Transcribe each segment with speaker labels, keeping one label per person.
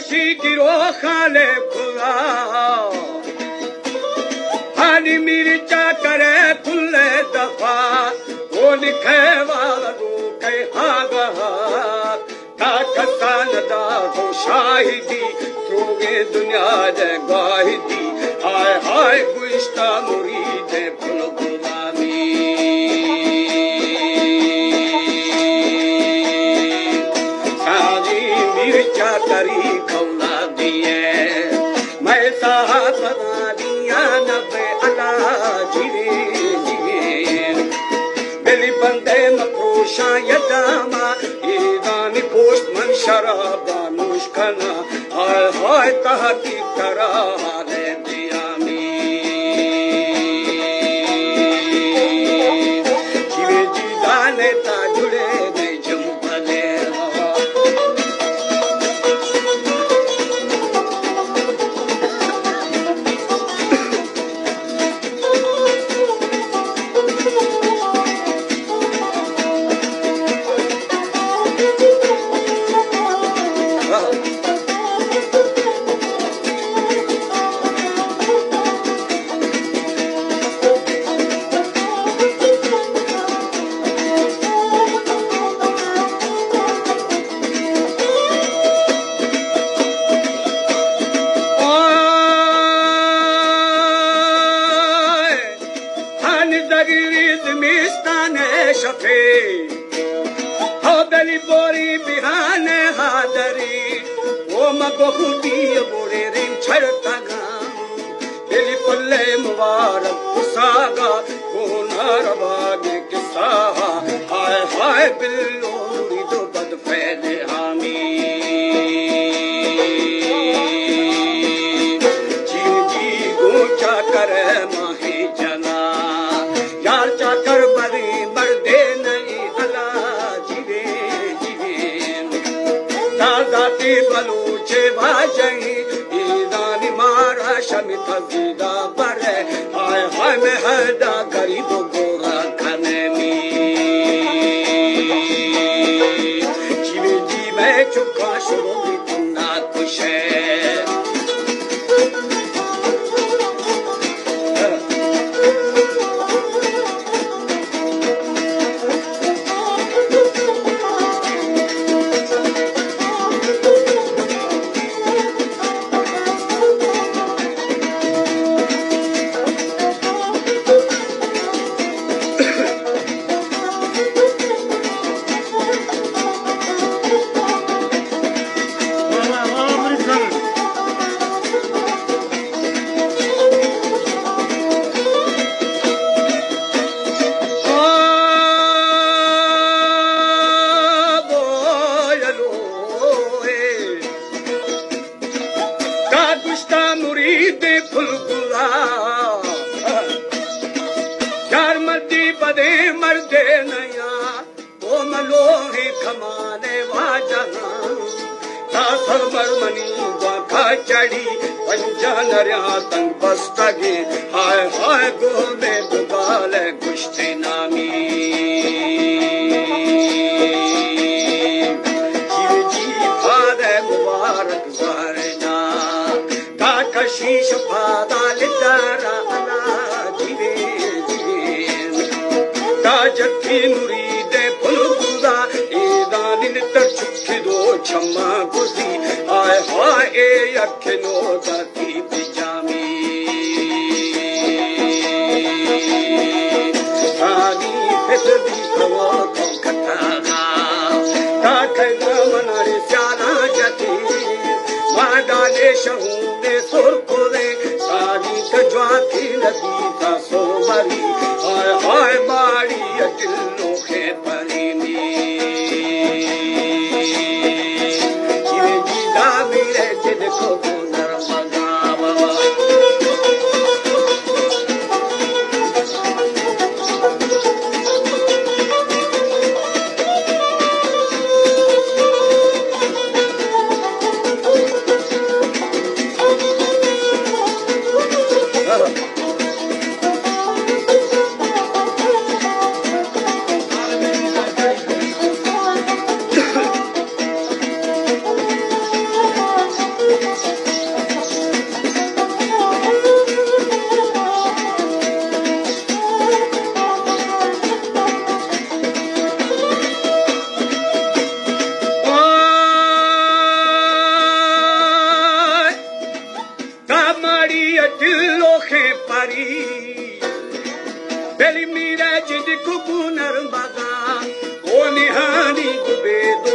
Speaker 1: काशी गिरो खाले खुला हानी मिर्चा करे खुले दफा वो लिखे वालू के हागा ताकतान दा तो शाहिदी तोगे दुनिया दे गाहिदी हाय हाय गुइश्ता मुरीद फुल गुलामी साजी मिर्चा करी खौला दिए मैं साहब बना दिया नबे अला जिरे जिरे बेली बंदे मकोशा यदामा ईदानी पोस्टमन शराबा मुश्कना हाय हाय तहकी करा हाले दियामी जिवे जी दाने ता जुड़े ने जंपले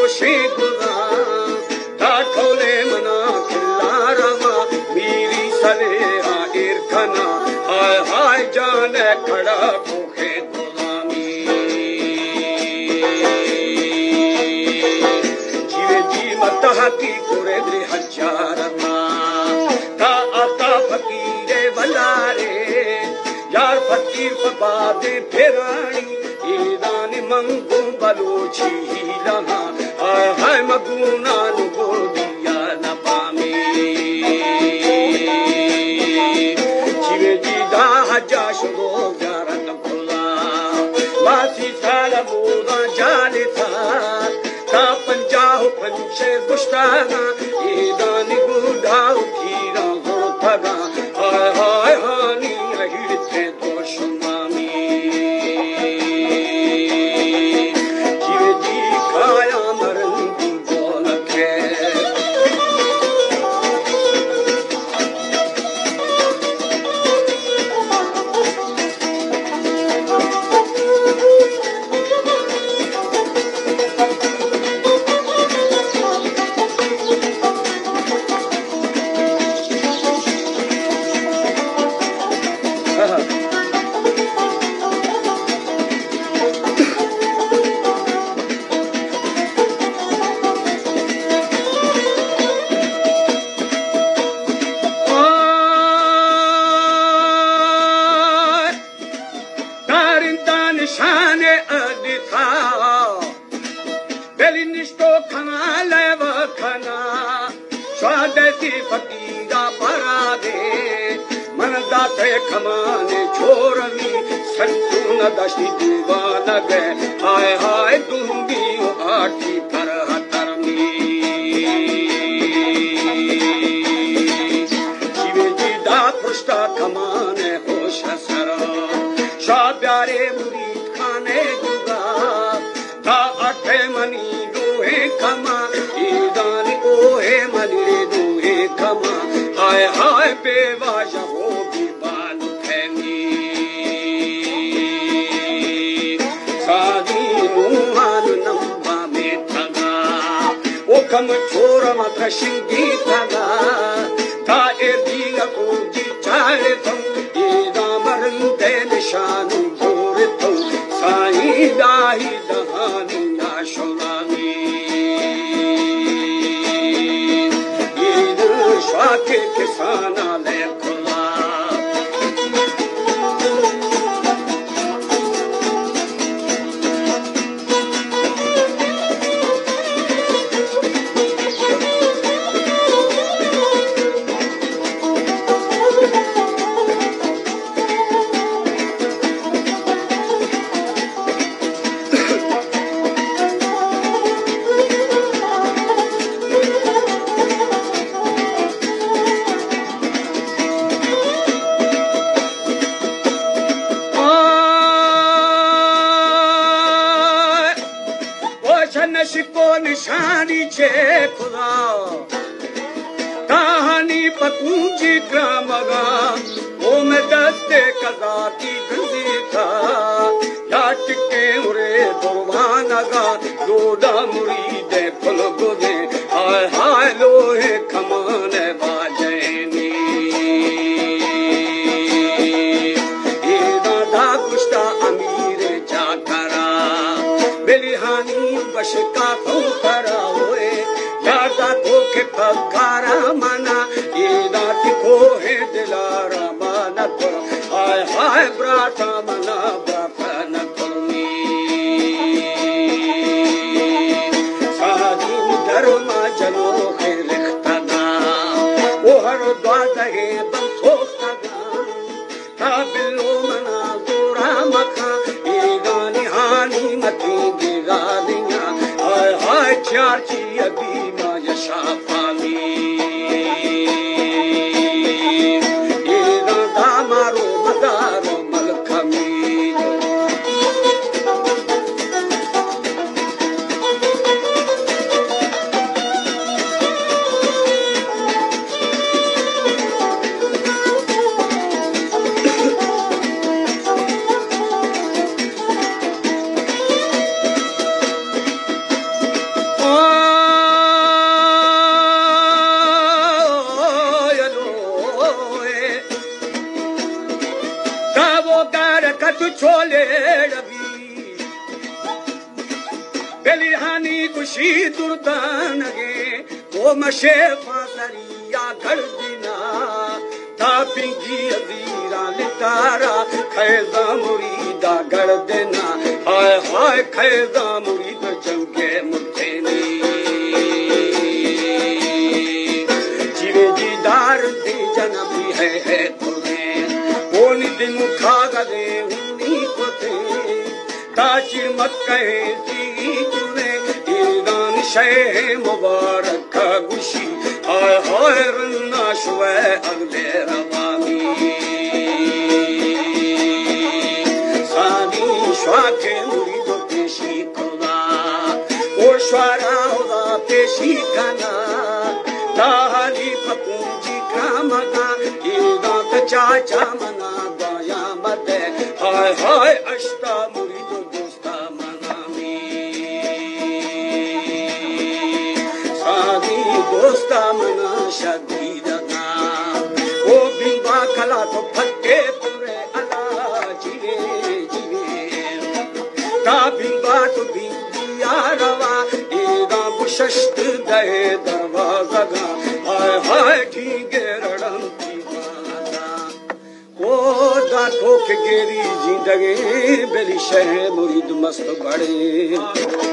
Speaker 1: गोशे गुदा दाठोले मना खिला रवा मेरी सलेहा इरखना हाय हाय जाने खड़ा कोखे गुलामी जीवे जी मतहा की कुरे द्रि हजारमा ता आता फकीरे वलारे यार फकीर फबादे फेरानी दानी मंगू बलोची लहा हाय हाय मगुना नुगो दिया न पामी जीवे जी दा हजा शुरो जारन खुला मासी साला मोदा जाने था ता पंजाह पंचे गुस्ताना ये दानी गुड़ा उठीरा हो थगा हाय हाय हानी रहिड़ते दोषमामी फकीरा भरा दे मन दाते खमाने छोरनी संतू न दशी दीवान गए हाय हाय दूंगी आठी पर हतरमी जीवे जी दा पृष्ठा खमाने होश सर शाह प्यारे मुरीद खाने जुगा था अठे मनी दोहे खमा ईदानी ओहे मनी दोहे खमा हाय हाय बेवाजा हो भी बालू खैनी सादी मुहान नंबा में थगा ओ कम छोरा मात्र शिंगी थगा था ए दिया को जी चाहे तुम ये दामरन ते निशान जोर तुम साई दाही दहानी आशुलामी के किसाना ले खुला को निशानी छे खुदा कहानी पकूंजी ग्रामगा वो में दस्ते कजाती दंदी था लाट के उरे दुर्भानगा लोडा मुरीदे फुल गुदे हाय हाय लोहे खमाने बाजेनी ये दादा गुस्ता अमीरे जाकरा बेलिहानी बशका तो करा हुए यादा तो के पकारा मना ये दाती को है दिलारा माना तो हाय हाय ब्राता मना ब्राता न कुमी सादी धर्मा जनो है लिखता वो हर द्वाद है बंसोखता था बिल्लो मना गोरा मखा ये गानी हानी मती गिरादिया हाय हाय चाची अभी माया शाफामी ये दादा मारो मदारो मलखमी घट छोले रवि बेलिहानी खुशी दुर्दान गे वो मशे फासरिया घर दिना था पिंगी अदीरा लितारा खैदा मुरीदा घर देना हाय हाय खैदा मुरीद जंगे मुझे जीवे जीदार दी जनबी है तुम्हें ओनी दिन खा गए उन्नी को थे ताचिर मत कहे शे मुबारक गुशी हाय हाय रन्ना शुए अगले रवामी सानी श्वाके मुरीदो पेशी खुदा ओ श्वारा होदा पेशी खाना दाहली फपूंजी कामगा ईदात चाचा मना दाया मदे हाय हाय अष्टा मुरीदो दोस्ता मनामी दोस्ता मना शदीदना वो बिंबा खला तो फटे पूरे अला जीवे जीवे ता बिंबा तो बिंदिया रवा ईदा बुशस्त गए दरवाजा गा हाय हाय ठीके रड़म की बाता वो दा ठोक गेरी जिंदगी बेली शह मुरीद मस्त बड़े